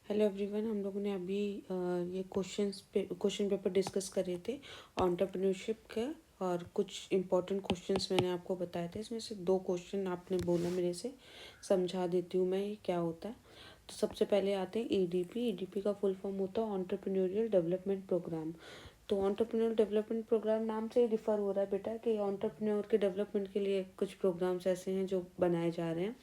Hello everyone, हम लोगों ने अभी ये क्वेश्चन पेपर डिस्कस करे थे एंटरप्रेन्योरशिप का। और कुछ इम्पोर्टेंट क्वेश्चंस मैंने आपको बताए थे। इसमें से दो क्वेश्चन आपने बोला मेरे से, समझा देती हूँ मैं ये क्या होता है। तो सबसे पहले आते हैं ईडीपी। ईडीपी का फुल फॉर्म होता है एंटरप्रेन्योरियल डेवलपमेंट प्रोग्राम। तो एंटरप्रेन्योर डेवलपमेंट प्रोग्राम नाम से ही डिफर हो रहा है बेटा कि एंटरप्रेन्योर के डेवलपमेंट के लिए कुछ प्रोग्राम्स ऐसे हैं जो बनाए जा रहे हैं।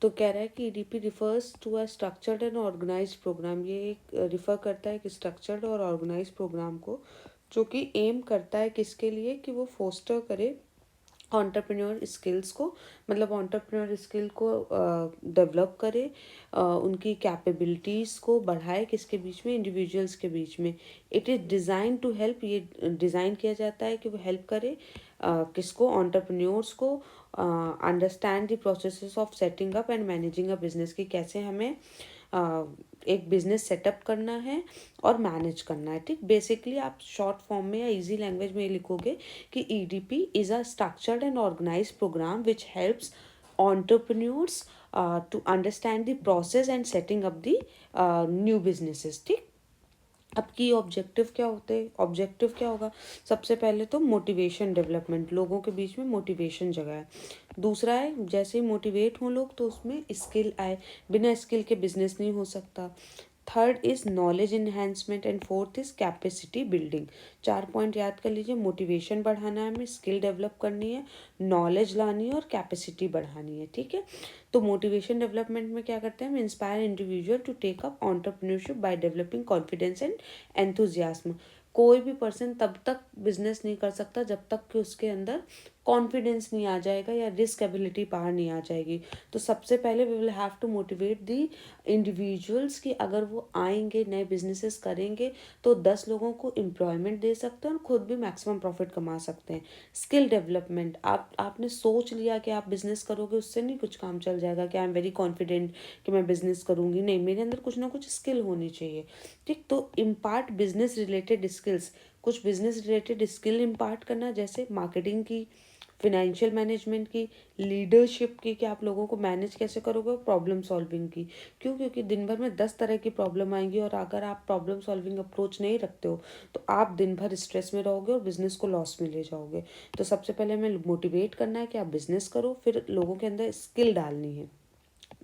तो कह रहा है कि EDP refers to a structured and organised program. ये एक रिफर करता है कि स्ट्रक्चर्ड और ऑर्गेनाइज्ड प्रोग्राम को, जो कि एम करता है किसके लिए, कि वो फोस्टर करे एंटरप्रेन्योर स्किल्स को, मतलब एंटरप्रेन्योर स्किल को डेवलप करे, उनकी कैपेबिलिटीज़ को बढ़ाए, किसके बीच में, इंडिविजुअल्स के बीच में। It is design to help, ये डिज़ाइन किया जाता है कि वो हेल्प करे किसको, एंटरप्रेन्योर्स को understand the processes of setting up and managing a business, की कैसे हमें एक बिजनेस सेटअप करना है और मैनेज करना है। ठीक, बेसिकली आप शॉर्ट फॉर्म में या इजी लैंग्वेज में लिखोगे कि EDP is a structured and organised program which helps entrepreneurs to understand the process and setting up the new businesses। ठीक, अब की ऑब्जेक्टिव क्या होते हैं, ऑब्जेक्टिव क्या होगा, सबसे पहले तो मोटिवेशन डेवलपमेंट, लोगों के बीच में मोटिवेशन जगाए। दूसरा है जैसे ही मोटिवेट हों लोग तो उसमें स्किल आए, बिना स्किल के बिजनेस नहीं हो सकता। Third is knowledge enhancement and fourth is capacity building. 4 point याद कर लीजिए, मोटिवेशन बढ़ाना है, हमें स्किल डेवलप करनी है, नॉलेज लानी है और कैपेसिटी बढ़ानी है। ठीक है, तो मोटिवेशन डेवलपमेंट में क्या करते हैं, हम inspire individual to take up entrepreneurship by developing confidence and enthusiasm. कोई भी पर्सन तब तक बिजनेस नहीं कर सकता जब तक कि उसके अंदर कॉन्फिडेंस नहीं आ जाएगा या रिस्क एबिलिटी बाहर नहीं आ जाएगी। तो सबसे पहले we will have to motivate the individuals कि अगर वो आएंगे, नए बिजनेसेस करेंगे तो 10 लोगों को एम्प्लॉयमेंट दे सकते हैं और खुद भी मैक्सिमम प्रॉफिट कमा सकते हैं। स्किल डेवलपमेंट, आपने सोच लिया कि आप बिजनेस करोगे, उससे नहीं कुछ काम चल जाएगा कि आई एम वेरी कॉन्फिडेंट कि मैं बिजनेस करूंगी, नहीं, मेरे अंदर कुछ ना कुछ स्किल होनी चाहिए। ठीक, तो इम्पार्ट बिजनेस रिलेटेड स्किल्स, कुछ बिजनेस रिलेटेड स्किल इम्पार्ट करना, जैसे मार्केटिंग की, फिनेंशियल मैनेजमेंट की, लीडरशिप की, कि आप लोगों को मैनेज कैसे करोगे, प्रॉब्लम सॉल्विंग की। क्यों? क्योंकि दिन भर में 10 तरह की प्रॉब्लम आएंगी और अगर आप प्रॉब्लम सॉल्विंग अप्रोच नहीं रखते हो तो आप दिन भर स्ट्रेस में रहोगे और बिजनेस को लॉस में ले जाओगे। तो सबसे पहले हमें मोटिवेट करना है कि आप बिजनेस करो, फिर लोगों के अंदर स्किल डालनी है।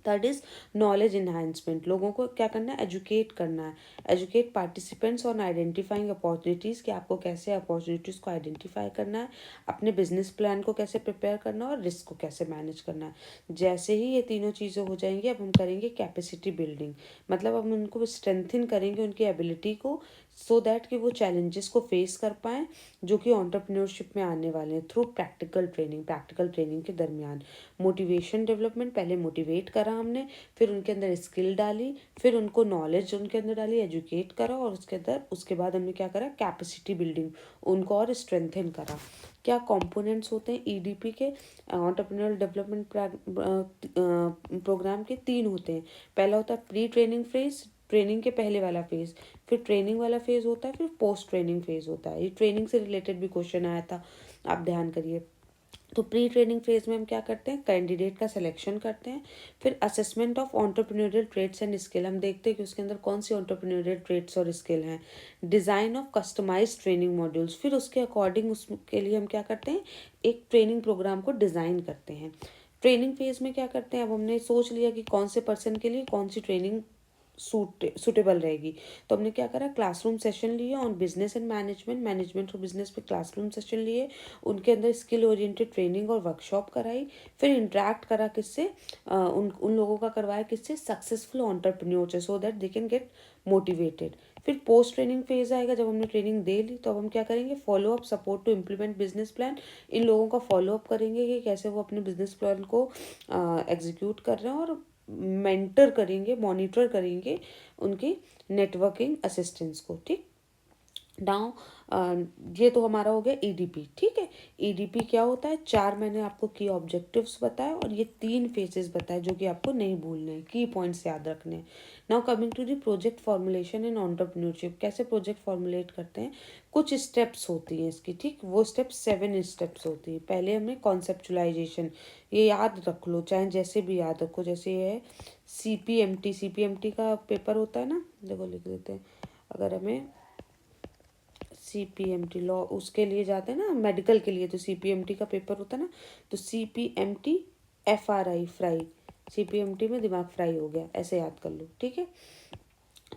थर्ड इज नॉलेज इन्हांसमेंट, लोगों को क्या करना है, एजुकेट करना है, educate participants on identifying opportunities, कि आपको कैसे अपॉर्चुनिटीज़ को आइडेंटिफाई करना है, अपने बिजनेस प्लान को कैसे प्रिपेयर करना है और रिस्क को कैसे मैनेज करना है। जैसे ही ये तीनों चीज़ें हो जाएंगी, अब हम करेंगे कैपेसिटी बिल्डिंग, मतलब हम उनको स्ट्रेंथन करेंगे, उनकी एबिलिटी को, सो दैट कि वो चैलेंजेस को फेस कर पाएँ जो कि एंटरप्रेन्योरशिप में आने वाले हैं, थ्रू प्रैक्टिकल ट्रेनिंग के दरमियान। मोटिवेशन डेवलपमेंट, पहले मोटिवेट करा हमने, फिर उनके अंदर स्किल डाली, फिर उनको नॉलेज उनके अंदर डाली, एजुकेट करा, और उसके बाद हमने क्या करा, कैपेसिटी बिल्डिंग, उनको और स्ट्रेंथन करा। क्या कंपोनेंट्स होते हैं ईडीपी के, एंटरप्रेन्योर डेवलपमेंट प्रोग्राम के 3 होते हैं। पहला होता है प्री ट्रेनिंग फेज, ट्रेनिंग के पहले वाला फेज, फिर ट्रेनिंग वाला फेज होता है, फिर पोस्ट ट्रेनिंग फेज होता है। ये ट्रेनिंग से रिलेटेड भी क्वेश्चन आया था, आप ध्यान करिए। तो प्री ट्रेनिंग फेज में हम क्या करते हैं, कैंडिडेट का सिलेक्शन करते हैं, फिर assessment of entrepreneurial traits and skill, हम देखते हैं कि उसके अंदर कौन सी एंटरप्रेन्योरियल ट्रेड्स और स्किल हैं। Design of customised training modules, फिर उसके अकॉर्डिंग उसके लिए हम क्या करते हैं, एक ट्रेनिंग प्रोग्राम को डिज़ाइन करते हैं। ट्रेनिंग फेज में क्या करते हैं, अब हमने सोच लिया कि कौन से पर्सन के लिए कौन सी ट्रेनिंग सूटेबल रहेगी, तो हमने क्या करा, क्लासरूम सेशन लिए on business and management, management और बिजनेस पे क्लासरूम सेशन लिए, उनके अंदर स्किल ओरिएंटेड ट्रेनिंग और वर्कशॉप कराई, फिर इंटरेक्ट करा किससे, उन उन लोगों का करवाया किससे, सक्सेसफुल एंटरप्रेन्योर से, so that they can get motivated. फिर पोस्ट ट्रेनिंग फेज आएगा, जब हमने ट्रेनिंग दे ली तो अब हम क्या करेंगे, follow up, support to implement business plan, इन लोगों का फॉलो अप करेंगे कि कैसे वो अपने बिजनेस प्लान को एग्जीक्यूट कर रहे हैं, और मेंटर करेंगे, मॉनिटर करेंगे उनकी नेटवर्किंग असिस्टेंस को। ठीक, नाउ ये तो हमारा हो गया ईडीपी। ठीक है, ईडीपी क्या होता है, 4 मैंने आपको की ऑब्जेक्टिव्स बताए और ये 3 फेजेस बताए जो कि आपको नहीं भूलने हैं, की पॉइंट्स याद रखने हैं। Now coming to the project formulation in entrepreneurship, कैसे प्रोजेक्ट फॉर्मुलेट करते हैं, कुछ स्टेप्स होती हैं इसकी। ठीक, वो स्टेप्स 7 स्टेप्स होती है। पहले हमें कॉन्सेप्चुलाइजेशन, ये याद रख लो, चाहे जैसे भी याद रखो, जैसे ये है सीपीएमटी, सीपीएमटी का पेपर होता है ना, देखो लिख देते हैं। अगर हमें सीपीएमटी लॉ उसके लिए जाते हैं ना, मेडिकल के लिए, तो सीपीएमटी का पेपर होता है ना, तो सीपीएमटी एफआरआई फ्राई, सीपीएमटी में दिमाग फ्राई हो गया, ऐसे याद कर लो। ठीक है,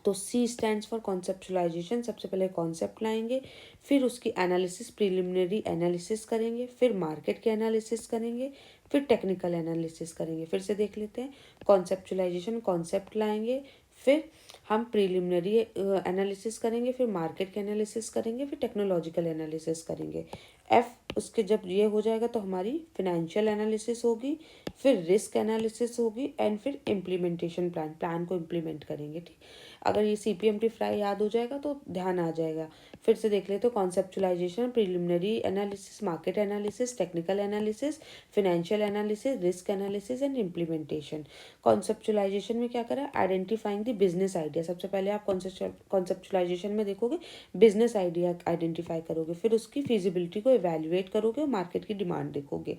तो सी स्टैंड्स फॉर कॉन्सेप्चुलाइजेशन, सबसे पहले कॉन्सेप्ट लाएंगे, फिर उसकी एनालिसिस, प्रिलिमिनरी एनालिसिस करेंगे, फिर मार्केट के एनालिसिस करेंगे, फिर टेक्निकल एनालिसिस करेंगे। फिर से देख लेते हैं, कॉन्सेप्चुलाइजेशन, कॉन्सेप्ट लाएंगे, फिर हम प्रिलिमिनरी एनालिसिस करेंगे, फिर मार्केट के एनालिसिस करेंगे, फिर टेक्नोलॉजिकल एनालिसिस करेंगे। एफ उसके जब ये हो जाएगा तो हमारी फिनेंशियल एनालिसिस होगी, फिर रिस्क एनालिसिस होगी, एंड फिर इम्प्लीमेंटेशन प्लान, प्लान को इम्प्लीमेंट करेंगे। ठीक, अगर ये सीपीएमटी फ्राई याद हो जाएगा तो ध्यान आ जाएगा। फिर से देख ले तो conceptualisation, preliminary analysis, market analysis, technical analysis, financial analysis, risk analysis and implementation. Conceptualisation में क्या करा, आइडेंटिफाइंग द बिजनेस आइडिया, सबसे पहले आप कॉन्सेप्चुलाइजेशन में देखोगे बिजनेस आइडिया आइडेंटिफाई करोगे, फिर उसकी फिजिबिलिटी को इवेल्युएट करोगे और मार्केट की डिमांड देखोगे।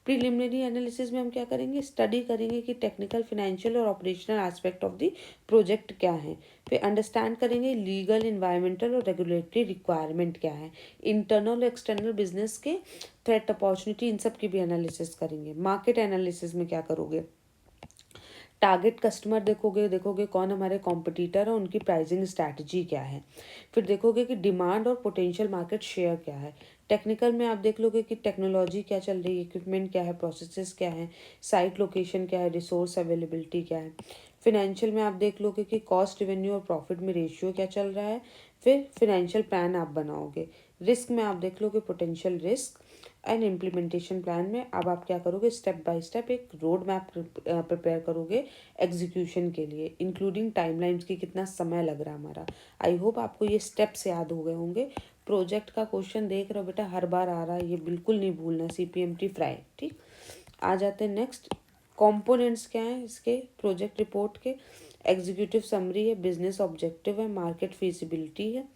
प्रीलिमिनरी एनालिसिस में हम क्या करेंगे, स्टडी करेंगे कि टेक्निकल, फाइनेंशियल और operational aspect of the project क्या है। फिर अंडरस्टैंड करेंगे लीगल, इन्वायरमेंटल और रेगुलेटरी रिक्वायरमेंट क्या है। इंटरनल और एक्सटर्नल बिजनेस के थ्रेट, अपॉर्चुनिटी, इन सब की भी एनालिसिस करेंगे। मार्केट एनालिसिस में क्या करोगे, टारगेट कस्टमर देखोगे, देखोगे कौन हमारे कॉम्पिटिटर है, उनकी प्राइसिंग स्ट्रैटेजी क्या है। फिर देखोगे कि डिमांड और पोटेंशियल मार्केट शेयर क्या है। टेक्निकल में आप देख लोगे कि टेक्नोलॉजी क्या चल रही है, इक्विपमेंट क्या है, प्रोसेसेस क्या है, साइट लोकेशन क्या है, रिसोर्स अवेलेबिलिटी क्या है। फिनेंशियल में आप देख लोगे कि कॉस्ट, रेवेन्यू और प्रॉफिट में रेशियो क्या चल रहा है। फिर फिनेंशियल प्लान आप बनाओगे। रिस्क में आप देख लोगे potential risk, and implementation plan में अब आप क्या करोगे, स्टेप बाय स्टेप एक रोड मैप प्रिपेयर करोगे एग्जीक्यूशन के लिए, इंक्लूडिंग टाइमलाइंस की कितना समय लग रहा है हमारा। आई होप आपको ये स्टेप्स याद हो गए होंगे। प्रोजेक्ट का क्वेश्चन देख रहे हो बेटा, हर बार आ रहा है, ये बिल्कुल नहीं भूलना, सीपीएमटी फ्राई। ठीक, आ जाते हैं नेक्स्ट। कंपोनेंट्स क्या हैं इसके प्रोजेक्ट रिपोर्ट के, एग्जीक्यूटिव समरी है, बिजनेस ऑब्जेक्टिव है, मार्केट फीसिबिलिटी है,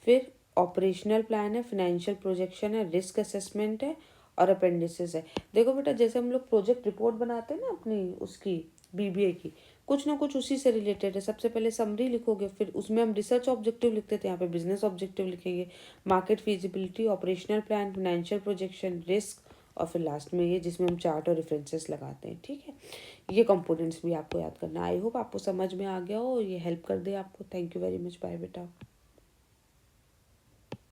फिर ऑपरेशनल प्लान है, फिनेंशियल प्रोजेक्शन है, रिस्क असेसमेंट है और अपेंडिसेस है। देखो बेटा, जैसे हम लोग प्रोजेक्ट रिपोर्ट बनाते हैं ना अपनी उसकी बीबीए की, कुछ ना कुछ उसी से रिलेटेड है। सबसे पहले समरी लिखोगे, फिर उसमें हम रिसर्च ऑब्जेक्टिव लिखते थे, यहाँ पे बिजनेस ऑब्जेक्टिव लिखेंगे, market feasibility, operational plan, financial projection, risk, और फिर लास्ट में ये जिसमें हम चार्ट और रेफरेंसेस लगाते हैं। ठीक है, ये कंपोनेंट्स भी आपको याद करना। आई होप आपको समझ में आ गया हो, ये हेल्प कर दे आपको। Thank you very much, bye बेटा।